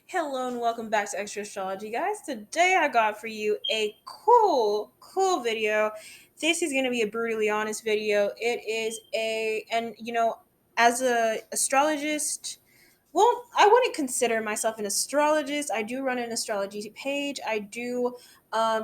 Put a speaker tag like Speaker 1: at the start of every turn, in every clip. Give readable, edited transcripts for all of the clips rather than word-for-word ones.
Speaker 1: Hello and welcome back to Extra Astrology, guys. Today I got for you a cool video. This is going to be a brutally honest video. It is as a astrologist, well, I wouldn't consider myself an astrologist. I do run an astrology page. I do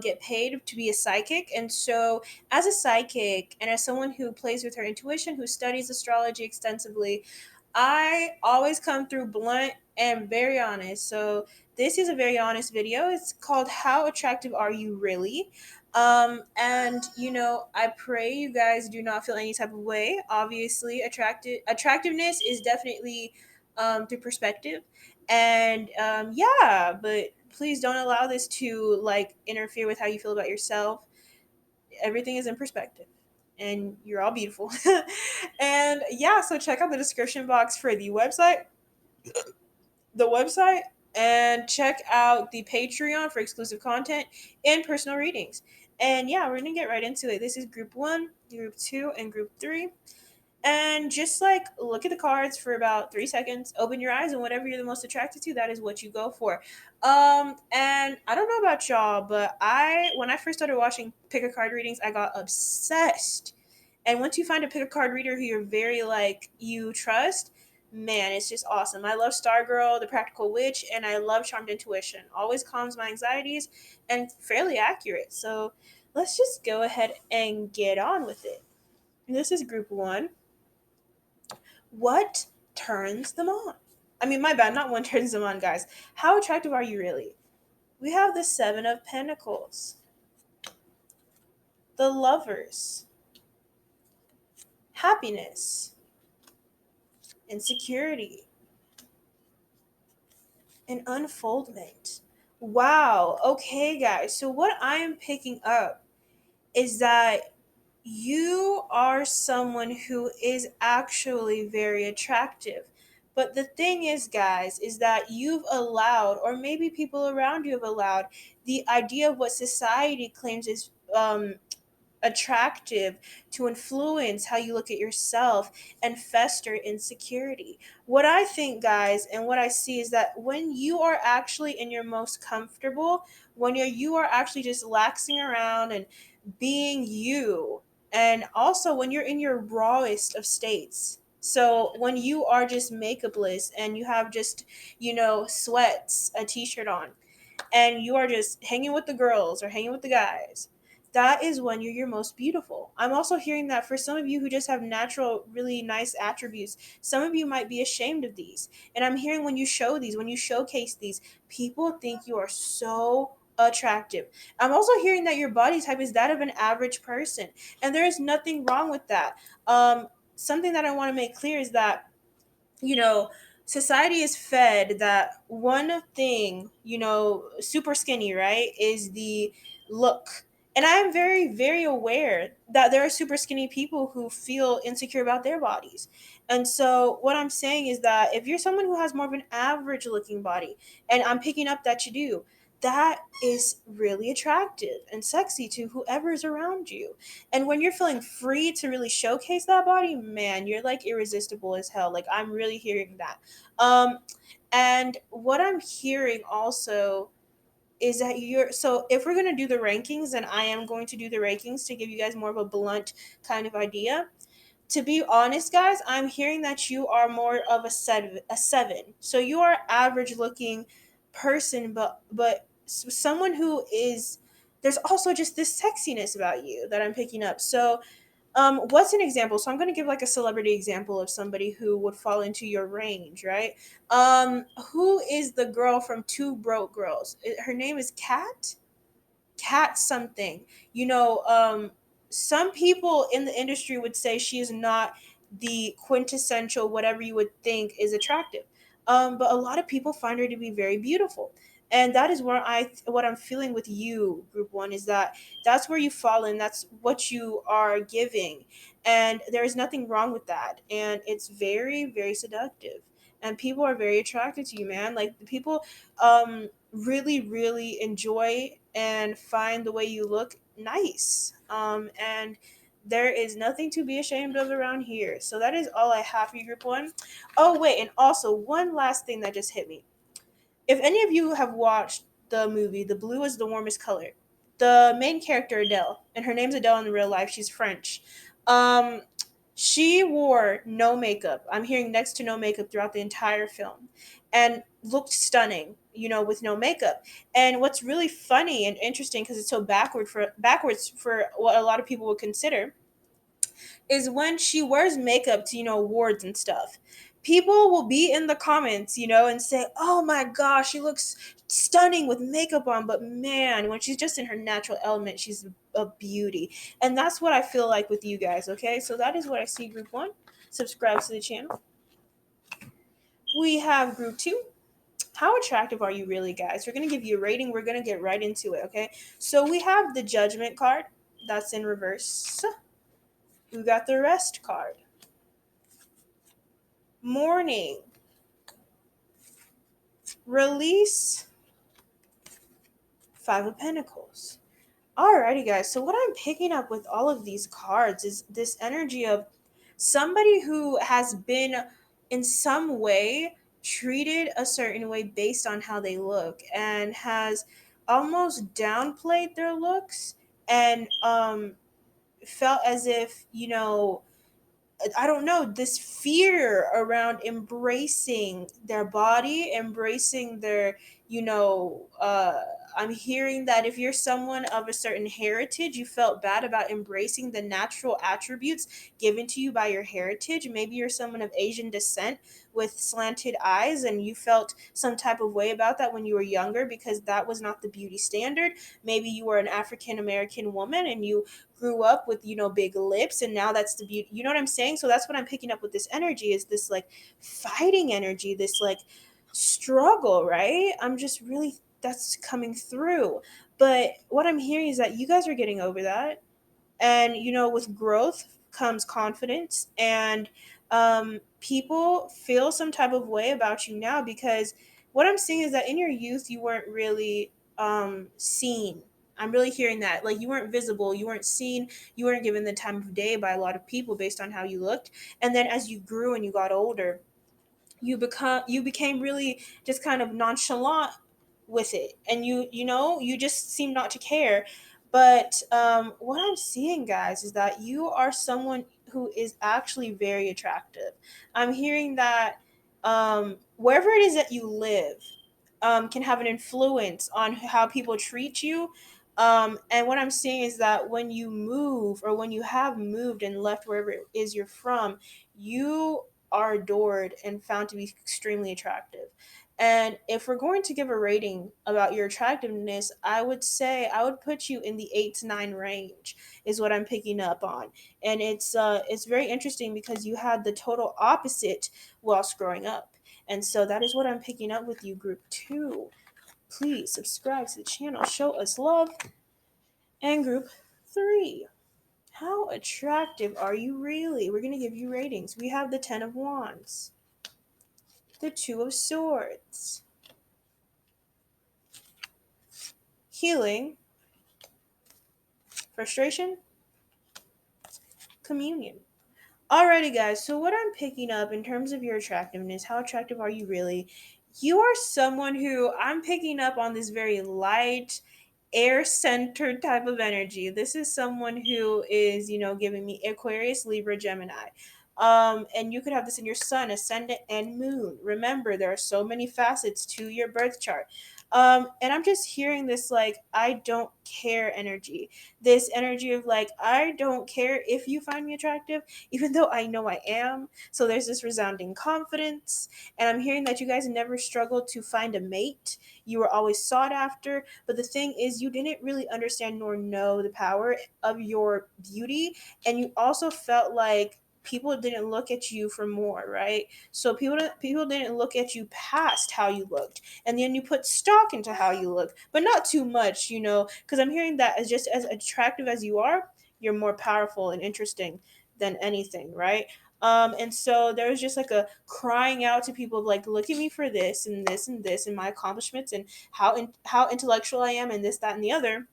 Speaker 1: get paid to be a psychic. And so, as a psychic and as someone who plays with her intuition, who studies astrology extensively, I always come through blunt and very honest. So, this is a very honest video. It's called How Attractive Are You Really? I pray you guys do not feel any type of way. Obviously, attractiveness is definitely through perspective. But please don't allow this to like interfere with how you feel about yourself. Everything is in perspective, and you're all beautiful. And yeah, so check out the description box for the website, and check out the Patreon for exclusive content and personal readings. And yeah, we're gonna get right into it. This is group one, group two, and group three. And just like look at the cards for about 3 seconds, open your eyes, and whatever you're the most attracted to, that is what you go for. And I don't know about y'all, but when I first started watching pick a card readings, I got obsessed. And once you find a pick a card reader who you're very like you trust, man, it's just awesome. I love Stargirl, the Practical Witch, and I love Charmed Intuition. Always calms my anxieties and fairly accurate. So let's just go ahead and get on with it. This is group one. What turns them on? I mean, my bad, not one turns them on, guys. How attractive are you really? We have the Seven of Pentacles, the Lovers, happiness, insecurity, and unfoldment. Wow. Okay, guys. So, what I am picking up is that you are someone who is actually very attractive. But the thing is, guys, is that you've allowed, or maybe people around you have allowed, the idea of what society claims is attractive to influence how you look at yourself and fester insecurity. What I think, guys, and what I see is that when you are actually in your most comfortable, when you are actually just laxing around and being you, and also when you're in your rawest of states. So when you are just makeupless and you have just, sweats, a t-shirt on, and you are just hanging with the girls or hanging with the guys, that is when you're your most beautiful. I'm also hearing that for some of you who just have natural, really nice attributes, some of you might be ashamed of these. And I'm hearing when you show these, when you showcase these, people think you are so attractive. I'm also hearing that your body type is that of an average person, and there is nothing wrong with that. Something that I want to make clear is that, you know, society is fed that one thing, super skinny, right, is the look. And I am very, very aware that there are super skinny people who feel insecure about their bodies. And so, what I'm saying is that if you're someone who has more of an average looking body, and I'm picking up that you do, that is really attractive and sexy to whoever is around you. And when you're feeling free to really showcase that body, man, you're like irresistible as hell. Like I'm really hearing that. Um and what I'm hearing also is that you're so if we're going to do the rankings, and I am going to do the rankings to give you guys more of a blunt kind of idea. To be honest, guys, I'm hearing that you are more of a seven. So you are average looking person, but someone who is, there's also just this sexiness about you that I'm picking up. So what's an example? So I'm going to give like a celebrity example of somebody who would fall into your range, right? Who is the girl from Two Broke Girls? Her name is Cat something. Some people in the industry would say she is not the quintessential whatever you would think is attractive. But a lot of people find her to be very beautiful. And that is what I'm feeling with you, group one, is that that's where you fall in. That's what you are giving. And there is nothing wrong with that. And it's very, very seductive. And people are very attracted to you, man. Like the people really, really enjoy and find the way you look nice. And there is nothing to be ashamed of around here. So that is all I have for you, group one. Oh, wait, and also one last thing that just hit me. If any of you have watched the movie The Blue is the Warmest Color, the main character Adele, and her name's Adele in real life, she's French. Um, she wore no makeup. I'm hearing next to no makeup throughout the entire film, and looked stunning, with no makeup. And what's really funny and interesting, because it's so backwards for what a lot of people would consider, is when she wears makeup to, awards and stuff. People will be in the comments, and say, "Oh my gosh, she looks stunning with makeup on," but man, when she's just in her natural element, she's a beauty. And that's what I feel like with you guys, okay? So that is what I see, group 1. Subscribe to the channel. We have group 2. How attractive are you really, guys? We're going to give you a rating. We're going to get right into it, okay? So we have the Judgment card. That's in reverse. We got the Rest card. Mourning. Release. 5 of Pentacles. Alrighty, guys. So what I'm picking up with all of these cards is this energy of somebody who has been in some way treated a certain way based on how they look, and has almost downplayed their looks, and felt as if, I don't know, this fear around embracing their body, embracing their, I'm hearing that if you're someone of a certain heritage, you felt bad about embracing the natural attributes given to you by your heritage. Maybe you're someone of Asian descent with slanted eyes, and you felt some type of way about that when you were younger because that was not the beauty standard. Maybe you were an African American woman and you grew up with, big lips, and now that's the beauty. You know what I'm saying? So that's what I'm picking up with this energy, is this like fighting energy, this like struggle, right? I'm just really, that's coming through. But what I'm hearing is that you guys are getting over that, and with growth comes confidence, and people feel some type of way about you now, because what I'm seeing is that in your youth you weren't really seen. I'm really hearing that, like, you weren't visible, you weren't seen, you weren't given the time of day by a lot of people based on how you looked. And then as you grew and you got older, you became really just kind of nonchalant with it, and you just seem not to care. But what I'm seeing, guys, is that you are someone who is actually very attractive. I'm hearing that wherever it is that you live can have an influence on how people treat you. And what I'm seeing is that when you move, or when you have moved and left wherever it is you're from, you are adored and found to be extremely attractive. And if we're going to give a rating about your attractiveness, I would say I would put you in the 8 to 9 range, is what I'm picking up on. And it's very interesting because you had the total opposite whilst growing up. And so that is what I'm picking up with you, group 2. Please subscribe to the channel, show us love. And group 3. How attractive are you really? We're going to give you ratings. We have the 10 of Wands, the 2 of Swords, healing, frustration, communion. Alrighty, guys, so what I'm picking up in terms of your attractiveness, how attractive are you really? You are someone who I'm picking up on this very light, air centered type of energy. This is someone who is, giving me Aquarius, Libra, Gemini. And you could have this in your sun, ascendant, and moon. Remember, there are so many facets to your birth chart. And I'm just hearing this like, I don't care energy. This energy of like, I don't care if you find me attractive, even though I know I am. So there's this resounding confidence. And I'm hearing that you guys never struggled to find a mate. You were always sought after. But the thing is, you didn't really understand nor know the power of your beauty. And you also felt like people didn't look at you for more, right? So people didn't look at you past how you looked, and then you put stock into how you look, but not too much, because I'm hearing that as just as attractive as you are, you're more powerful and interesting than anything, right? And so there was just like a crying out to people of like, look at me for this and this and this and my accomplishments and how intellectual I am and this, that, and the other.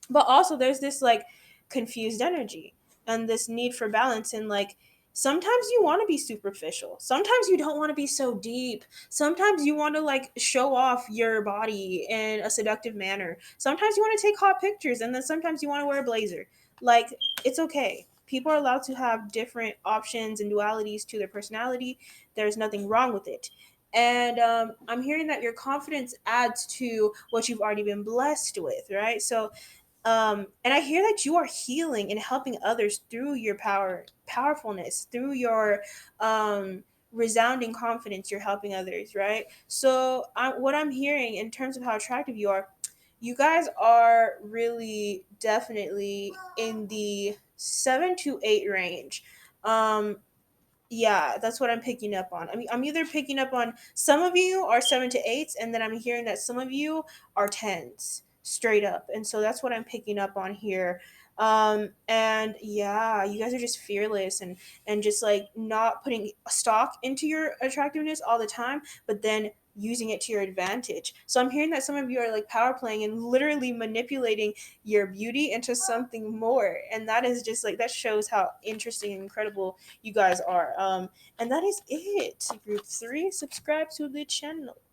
Speaker 1: But also there's this like confused energy and this need for balance, and like Sometimes you want to be superficial. Sometimes you don't want to be so deep. Sometimes you want to like show off your body in a seductive manner. Sometimes you want to take hot pictures, and then sometimes you want to wear a blazer. Like, it's okay. People are allowed to have different options and dualities to their personality. There's nothing wrong with it. And I'm hearing that your confidence adds to what you've already been blessed with, right? So and I hear that you are healing and helping others through your powerfulness, through your resounding confidence. You're helping others, right? So what I'm hearing in terms of how attractive you are, you guys are really definitely in the 7 to 8 range. um yeah, that's what I'm picking up on. I mean, I'm either picking up on some of you are 7 to 8s, and then I'm hearing that some of you are tens straight up. And so that's what I'm picking up on here. And yeah, you guys are just fearless and just like not putting stock into your attractiveness all the time, but then using it to your advantage. So I'm hearing that some of you are like power playing and literally manipulating your beauty into something more. And that is just like that shows how interesting and incredible you guys are. And that is it. Group 3, subscribe to the channel.